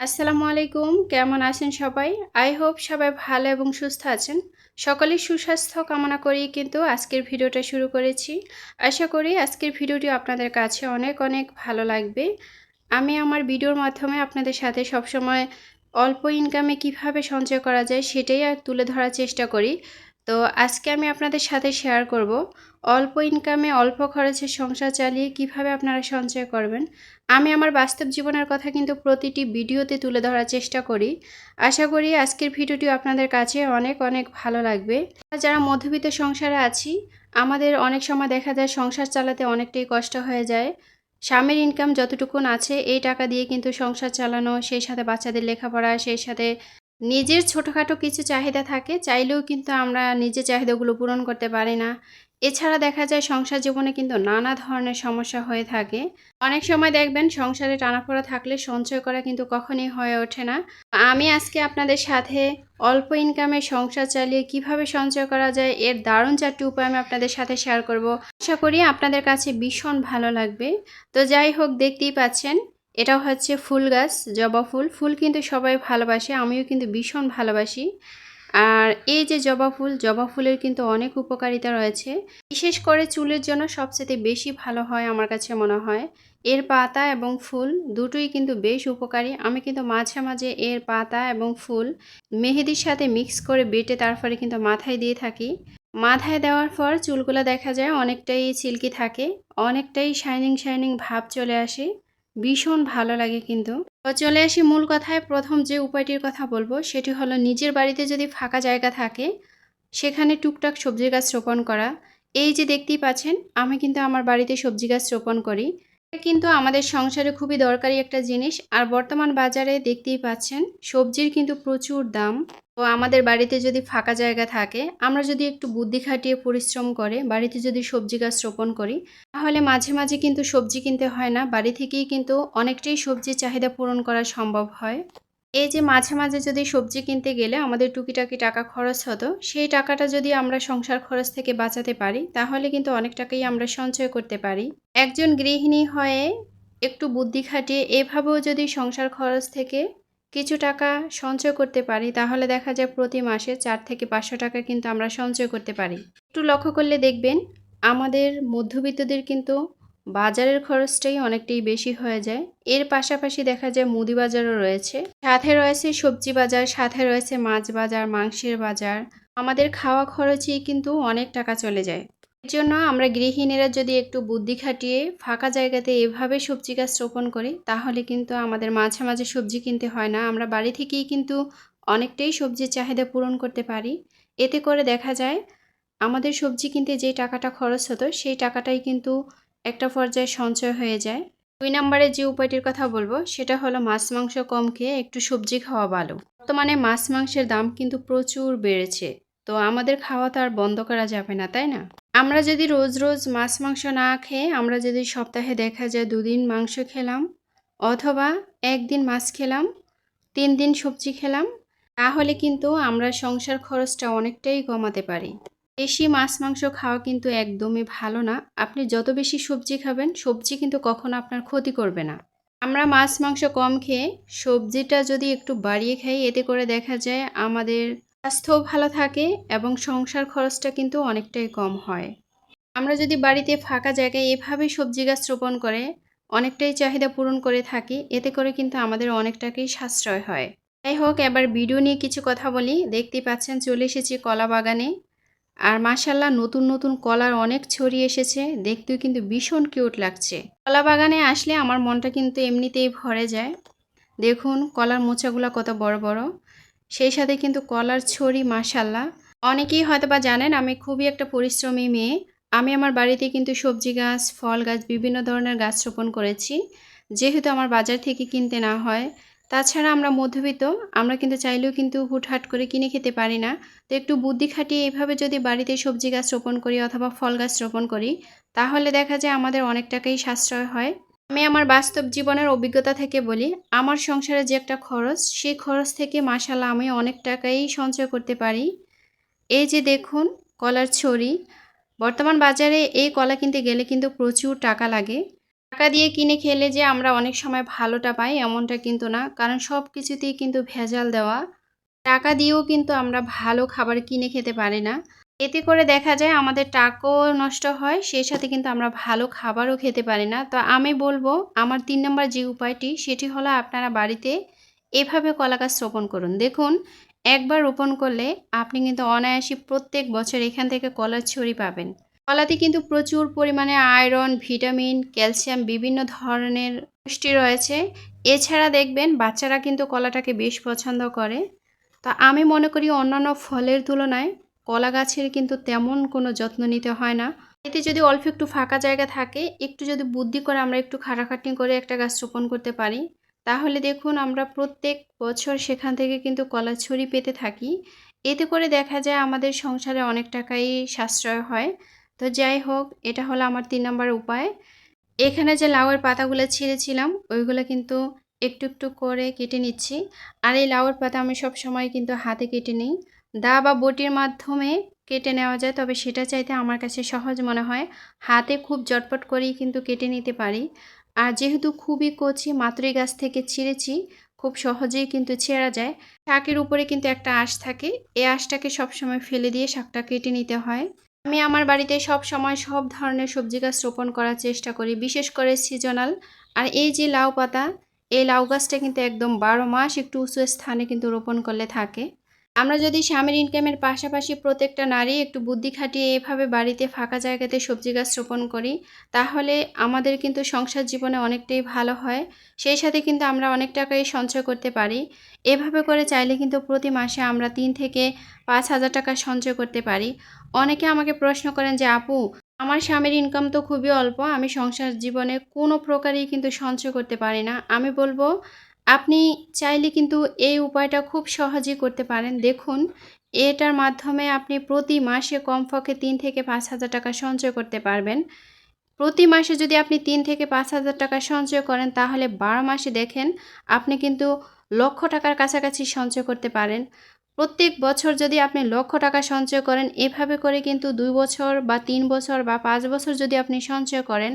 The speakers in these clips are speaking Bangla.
আসসালামু আলাইকুম। কেমন আছেন সবাই? আই হোপ সবাই ভালো এবং সুস্থ আছেন। সকলের সুস্বাস্থ্য কামনা করেই কিন্তু আজকের ভিডিওটা শুরু করেছি। আশা করি আজকের ভিডিওটি আপনাদের কাছে অনেক অনেক ভালো লাগবে। আমি আমার ভিডিওর মাধ্যমে আপনাদের সাথে সবসময় অল্প ইনকামে কিভাবে সঞ্চয় করা যায় সেটাই তুলে ধরার চেষ্টা করি। তো আজকে আমি আপনাদের সাথে শেয়ার করব অল্প ইনকামে অল্প খরচে সংসার চালিয়ে কিভাবে আপনারা সঞ্চয় করবেন। আমি আমার বাস্তব জীবনের কথা কিন্তু প্রতিটি ভিডিওতে তুলে ধরার চেষ্টা করি। আশা করি আজকের ভিডিওটি আপনাদের কাছে অনেক অনেক ভালো লাগবে। যারা মধ্যবিত্ত সংসারে আছি, আমাদের অনেক সময় দেখা যায় সংসার চালাতে অনেকটাই কষ্ট হয়ে যায়। স্বামীর ইনকাম যতটুকুন আছে এই টাকা দিয়ে কিন্তু সংসার চালানো, সেই সাথে বাচ্চাদের লেখাপড়া, সেই সাথে নিজের ছোটোখাটো কিছু চাহিদা থাকে, চাইলেও কিন্তু আমরা নিজের চাহিদাগুলো পূরণ করতে পারি না। এছাড়া দেখা যায় সংসার জীবনে কিন্তু নানা ধরনের সমস্যা হয়ে থাকে। অনেক সময় দেখবেন সংসারে টানাপোড়া থাকলে সঞ্চয় করা কিন্তু কখনোই হয়ে ওঠে না। আমি আজকে আপনাদের সাথে অল্প ইনকামে সংসার চালিয়ে কিভাবে সঞ্চয় করা যায় এর দারুণ 4টি উপায় আমি আপনাদের সাথে শেয়ার করব। আশা করি আপনাদের কাছে ভীষণ ভালো লাগবে। তো যাই হোক, দেখতেই পাচ্ছেন এটা হচ্ছে ফুল গাছ, জবা ফুল। ফুল কিন্তু সবাই ভালোবাসে, আমিও কিন্তু ভীষণ ভালোবাসি। আর এই যে জবা ফুলের কিন্তু অনেক উপকারিতা রয়েছে। বিশেষ করে চুলের জন্য সবচেয়ে বেশি ভালো হয় আমার কাছে মনে হয়। এর পাতা এবং ফুল দুটোই কিন্তু বেশ উপকারী। আমি কিন্তু মাঝে মাঝে এর পাতা এবং ফুল মেহেদির সাথে মিক্স করে বেটে তারপরে কিন্তু মাথায় দিয়ে থাকি। মাথায় দেওয়ার পর চুলগুলো দেখা যায় অনেকটাই সিল্কি থাকে, অনেকটাই শাইনিং শাইনিং ভাব চলে আসে। ভীষণ ভালো লাগে কিন্তু। তো চলে আসি মূল কথায়। প্রথম যে উপায়টির কথা বলবো সেটি হলো নিজের বাড়িতে যদি ফাঁকা জায়গা থাকে সেখানে টুকটাক সবজি গাছ রোপণ করা। এই যে দেখতেই পাচ্ছেন, আমি কিন্তু আমার বাড়িতে সবজি গাছ রোপণ করি। এটা কিন্তু আমাদের সংসারে খুবই দরকারি একটা জিনিস। আর বর্তমান বাজারে দেখতেই পাচ্ছেন সবজির কিন্তু প্রচুর দাম। তো আমাদের বাড়িতে যদি ফাঁকা জায়গা থাকে, আমরা যদি একটু বুদ্ধি খাটিয়ে পরিশ্রম করে বাড়িতে যদি সবজি গাছ রোপণ করি, তাহলে মাঝে মাঝে কিন্তু সবজি কিনতে হয় না, বাড়ি থেকেই কিন্তু অনেকটাই সবজির চাহিদা পূরণ করা সম্ভব হয়। এই যে মাঝে মাঝে যদি সবজি কিনতে গেলে আমাদের টুকিটাকি টাকা খরচ হতো, সেই টাকাটা যদি আমরা সংসার খরচ থেকে বাঁচাতে পারি তাহলে কিন্তু অনেক টাকাই আমরা সঞ্চয় করতে পারি। একজন গৃহিণী হয়ে একটু বুদ্ধি খাটিয়ে এভাবেও যদি সংসার খরচ থেকে কিছু টাকা সঞ্চয় করতে পারি তাহলে দেখা যায় প্রতি মাসে 4 থেকে 500 টাকা কিন্তু আমরা সঞ্চয় করতে পারি। একটু লক্ষ্য করলে দেখবেন আমাদের মধ্যবিত্তদের কিন্তু বাজারের খরচটাই অনেকটাই বেশি হয়ে যায়। এর পাশাপাশি দেখা যায় মুদি বাজারও রয়েছে, সাথে রয়েছে সবজি বাজার, সাথে রয়েছে মাছ বাজার, মাংসের বাজার। আমাদের খাওয়া খরচেই কিন্তু অনেক টাকা চলে যায়। এর জন্য আমরা গৃহিণীরা যদি একটু বুদ্ধি খাটিয়ে ফাঁকা জায়গাতে এভাবে সবজি গাছ রোপণ করি তাহলে কিন্তু আমাদের মাঝে মাঝে সবজি কিনতে হয় না, আমরা বাড়ি থেকেই কিন্তু অনেকটাই সবজির চাহিদা পূরণ করতে পারি। এতে করে দেখা যায় আমাদের সবজি কিনতে যে টাকাটা খরচ হতো সেই টাকাটাই কিন্তু একটা পর্যায়ে সঞ্চয় হয়ে যায়। 2 নম্বরে যে উপায়টির কথা বলবো সেটা হলো মাছ মাংস কম খেয়ে একটু সবজি খাওয়া ভালো। বর্তমানে মাছ মাংসের দাম কিন্তু প্রচুর বেড়েছে, তো আমাদের খাওয়া তো আর বন্ধ করা যাবে না, তাই না? আমরা যদি রোজ রোজ মাছ মাংস না খেয়ে আমরা যদি সপ্তাহে দেখা যায় 2 দিন মাংস খেলাম, অথবা 1 দিন মাছ খেলাম, 3 দিন সবজি খেলাম, তাহলে কিন্তু আমরা সংসার খরচটা অনেকটাই কমাতে পারি। বেশি মাছ মাংস খাওয়া কিন্তু একদমই ভালো না। আপনি যত বেশি সবজি খাবেন, সবজি কিন্তু কখনো আপনার ক্ষতি করবে না। আমরা মাছ মাংস কম খেয়ে সবজিটা যদি একটু বাড়িয়ে খাই, এতে করে দেখা যায় আমাদের স্বাস্থ্যও ভালো থাকে এবং সংসার খরচটা কিন্তু অনেকটাই কম হয়। আমরা যদি বাড়িতে ফাঁকা জায়গায় এভাবে সবজি গাছ রোপণ করে অনেকটাই চাহিদা পূরণ করে থাকি, এতে করে কিন্তু আমাদের অনেক টাকাই সাশ্রয় হয়। যাই হোক, এবার ভিডিও নিয়ে কিছু কথা বলি। দেখতেই পাচ্ছেন চলে এসেছি কলা বাগানে। আর মাশাআল্লাহ নতুন নতুন কলার অনেক ছড়িয়ে এসেছে, দেখতেও কিন্তু ভীষণ কিউট লাগছে। কলা বাগানে আসলে আমার মনটা কিন্তু এমনিতেই ভরে যায়। দেখুন কলার মোচাগুলো কত বড় বড়, সেই সাথে কিন্তু কলার ছড়ি মাশাআল্লাহ। অনেকেই হয়তোবা জানেন আমি খুবই একটা পরিশ্রমী মেয়ে। আমি আমার বাড়িতে কিন্তু সবজি গাছ, ফল গাছ, বিভিন্ন ধরনের গাছ রোপণ করেছি, যেহেতু আমার বাজার থেকে কিনতে না হয়। তাছাড়া আমরা মধ্যবিত্ত, আমরা কিন্তু চাইলেও কিন্তু হুটহাট করে কিনে খেতে পারি না। তো একটু বুদ্ধি খাটিয়ে এভাবে যদি বাড়িতে সবজি গাছ রোপণ করি অথবা ফল গাছ রোপণ করি তাহলে দেখা যায় আমাদের অনেক টাকাই সাশ্রয় হয়। আমি আমার বাস্তব জীবনের অভিজ্ঞতা থেকে বলি, আমার সংসারে যে একটা খরচ, সেই খরচ থেকে মাশাআল্লাহ আমি অনেক টাকাই সঞ্চয় করতে পারি। এই যে দেখুন কলার ছড়ি, বর্তমান বাজারে এই কলা কিনতে গেলে কিন্তু প্রচুর টাকা লাগে। টাকা দিয়ে কিনে খেলে যে আমরা অনেক সময় ভালোটা পাই এমনটা কিন্তু না, কারণ সব কিছুতেই কিন্তু ভেজাল দেওয়া। টাকা দিয়েও কিন্তু আমরা ভালো খাবার কিনে খেতে পারি না। এতে করে দেখা যায় আমাদের টাকাও নষ্ট হয়, সেই সাথে কিন্তু আমরা ভালো খাবারও খেতে পারি না। তো আমি বলব আমার ৩ নাম্বার যে উপায়টি সেটি হলো আপনারা বাড়িতে এভাবে কলা গাছ রোপণ করুন। দেখুন একবার রোপণ করলে আপনি কিন্তু অনায়াসে প্রত্যেক বছর এখান থেকে কলার ছড়ি পাবেন। কলাতে কিন্তু প্রচুর পরিমাণে আয়রন, ভিটামিন, ক্যালসিয়াম বিভিন্ন ধরনের পুষ্টি রয়েছে। এছাড়া দেখবেন বাচ্চারা কিন্তু কলাটাকে বেশ পছন্দ করে। তো আমি মনে করি অন্যান্য ফলের তুলনায় কলা গাছের কিন্তু তেমন কোনো যত্ন নিতে হয় না। এতে যদি অল্প একটু ফাঁকা জায়গা থাকে, একটু যদি বুদ্ধি করে আমরা একটু খাটাখাটনি করে একটা গাছ রোপণ করতে পারি, তাহলে দেখুন আমরা প্রত্যেক বছর সেখান থেকে কিন্তু কলার ছড়ি পেতে থাকি। এতে করে দেখা যায় আমাদের সংসারে অনেক টাকাই সাশ্রয় হয়। তো যাই হোক, এটা হলো আমার ৩ নাম্বার উপায়। এখানে যে লাউয়ের পাতাগুলো ছিঁড়েছিলাম ওইগুলো কিন্তু একটু একটু করে কেটে নিচ্ছি। আর এই লাউয়ের পাতা আমি সবসময় কিন্তু হাতে কেটে নিই। দা বা বটির মাধ্যমে কেটে নেওয়া যায়, তবে সেটা চাইতে আমার কাছে সহজ মনে হয়। হাতে খুব জটপট করেই কিন্তু কেটে নিতে পারি। আর যেহেতু খুবই কচি মাত্রই গাছ থেকে ছিঁড়েছি, খুব সহজেই কিন্তু ছেঁড়া যায়। শাকের উপরে কিন্তু একটা আঁশ থাকে, এই আঁশটাকে সবসময় ফেলে দিয়ে শাকটা কেটে নিতে হয়। আমি আমার বাড়িতে সব সময় সব ধরনের সবজি গাছ রোপণ করার চেষ্টা করি, বিশেষ করে সিজনাল। আর এই যে লাউ পাতা, এই লাউ গাছটা কিন্তু একদম ১২ মাস একটু উঁচু স্থানে কিন্তু রোপণ করলে থাকে। আমরা যদি স্বামীর ইনকামের পাশাপাশি প্রত্যেকটা নারী একটু বুদ্ধি খাটিয়ে এভাবে বাড়িতে ফাঁকা জায়গাতে সবজি গাছ রোপণ করি, তাহলে আমাদের কিন্তু সংসার জীবনে অনেকটাই ভালো হয়। সেই সাথে কিন্তু আমরা অনেক টাকাই সঞ্চয় করতে পারি। এভাবে করে চাইলে কিন্তু প্রতি মাসে আমরা ৩ থেকে ৫,০০০ টাকা সঞ্চয় করতে পারি। অনেকে আমাকে প্রশ্ন করেন যে আপু, আমার স্বামীর ইনকাম তো খুবই অল্প, আমি সংসার জীবনে কোনো প্রকারেই কিন্তু সঞ্চয় করতে পারি না। আমি বলবো আপনি চাইলে কিন্তু এই উপায়টা খুব সহজেই করতে পারেন। দেখুন এটার মাধ্যমে আপনি প্রতি মাসে কমপক্ষে ৩ থেকে ৫,০০০ টাকা সঞ্চয় করতে পারবেন। প্রতি মাসে যদি আপনি ৩ থেকে ৫,০০০ টাকা সঞ্চয় করেন, তাহলে ১২ মাসে দেখেন আপনি কিন্তু লক্ষ টাকার কাছাকাছি সঞ্চয় করতে পারেন। প্রত্যেক বছর যদি আপনি লক্ষ টাকা সঞ্চয় করেন, এভাবে করে কিন্তু ২ বছর বা ৩ বছর বা ৫ বছর যদি আপনি সঞ্চয় করেন,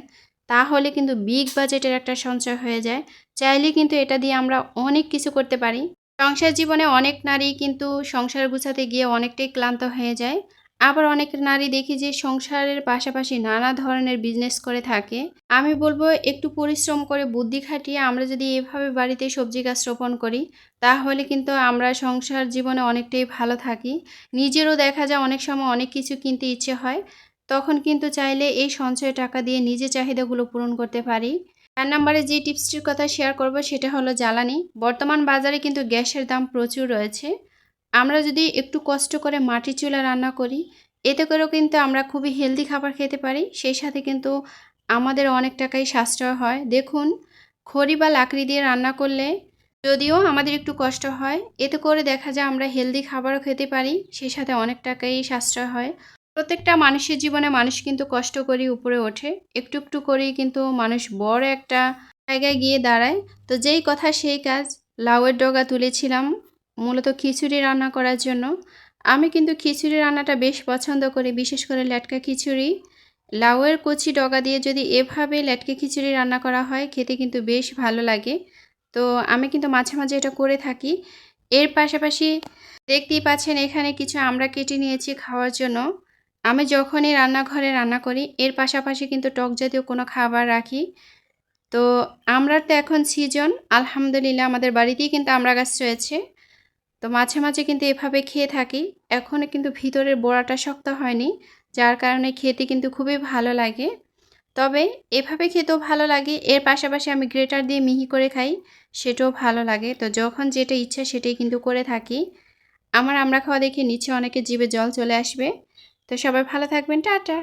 তাহলে কিন্তু বিগ বাজেটের একটা সঞ্চয় হয়ে যায়। চাইলে কিন্তু এটা দিয়ে আমরা অনেক কিছু করতে পারি। সংসার জীবনে অনেক নারী কিন্তু সংসার গুছাতে গিয়ে অনেকটাই ক্লান্ত হয়ে যায়। আবার অনেক নারী দেখি যে সংসারের পাশাপাশি নানা ধরনের বিজনেস করে থাকে। আমি বলবো একটু পরিশ্রম করে বুদ্ধি খাটিয়ে আমরা যদি এভাবে বাড়িতে সবজি গাছ রোপণ করি, তাহলে কিন্তু আমরা সংসার জীবনে অনেকটাই ভালো থাকি। নিজেরও দেখা যায় অনেক সময় অনেক কিছু কিনতে ইচ্ছে হয়, তখন কিন্তু চাইলে এই সঞ্চয় টাকা দিয়ে নিজের চাহিদাগুলো পূরণ করতে পারি। ৪ নম্বরে যে টিপসটির কথা শেয়ার করব সেটা হলো জ্বালানি। বর্তমান বাজারে কিন্তু গ্যাসের দাম প্রচুর রয়েছে। আমরা যদি একটু কষ্ট করে মাটির চুলায় রান্না করি, এতে করেও কিন্তু আমরা খুবই হেলদি খাবার খেতে পারি। সেই সাথে কিন্তু আমাদের অনেক টাকাই সাশ্রয় হয়। দেখুন খড়ি বা লাকড়ি দিয়ে রান্না করলে যদিও আমাদের একটু কষ্ট হয়, এতে করে দেখা যায় আমরা হেলদি খাবারও খেতে পারি, সেই সাথে অনেক টাকাই সাশ্রয় হয়। প্রত্যেকটা মানুষের জীবনে মানুষ কিন্তু কষ্ট করেই উপরে ওঠে। একটু একটু করেই কিন্তু মানুষ বড় একটা জায়গায় গিয়ে দাঁড়ায়। তো যেই কথা সেই কাজ, লাউয়ের ডগা তুলেছিলাম মূলত খিচুড়ি রান্না করার জন্য। আমি কিন্তু খিচুড়ি রান্নাটা বেশ পছন্দ করি, বিশেষ করে লেটকা খিচুড়ি। লাউয়ের কচি ডগা দিয়ে যদি এভাবে লেটকা খিচুড়ি রান্না করা হয়, খেতে কিন্তু বেশ ভালো লাগে। তো আমি কিন্তু মাঝে মাঝে এটা করে থাকি। এর পাশাপাশি দেখতেই পাচ্ছেন এখানে কিছু আমড়া কেটে নিয়েছি খাওয়ার জন্য। আমি যখনই রান্নাঘরে রান্না করি এর পাশাপাশি কিন্তু টক জাতীয় কোনো খাবার রাখি। তো আমড়ার তো এখন সিজন, আলহামদুলিল্লাহ আমাদের বাড়িতেই কিন্তু আমড়া গাছ রয়েছে। তো মাঝে মাঝে কিন্তু এভাবে খেয়ে থাকি। এখনও কিন্তু ভিতরের বোড়াটা শক্ত হয়নি, যার কারণে খেতে কিন্তু খুবই ভালো লাগে। তবে এভাবে খেতেও ভালো লাগে, এর পাশাপাশি আমি গ্রেটার দিয়ে মিহি করে খাই, সেটাও ভালো লাগে। তো যখন যেটা ইচ্ছা সেটাই কিন্তু করে থাকি। আমার আমড়া খাওয়া দেখে নিচে অনেকের জিভে জল চলে আসবে। তো সবাই ভালো থাকবেন, টাটা।